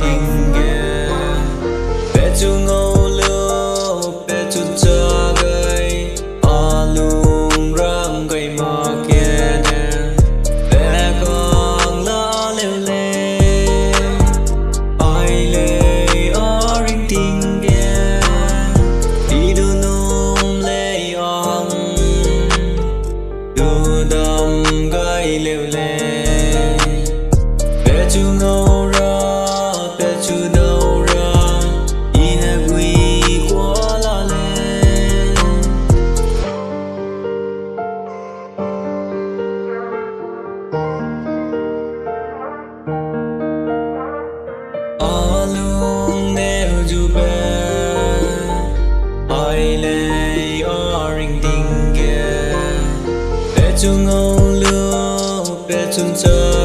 tình nghe pechu ngâu lưu pechu cho gây lùm răng gây mò kia nè bé con lo lêu lê oi lê o ring tình nghe đi đu nôm lê ong đu đầm gây lêu lê pechu ngâu ra pechu đâu ra Aheube quá la lên lùm nêu dù bé oi lê o ring tình kia pechu ngâu lưu pechu cho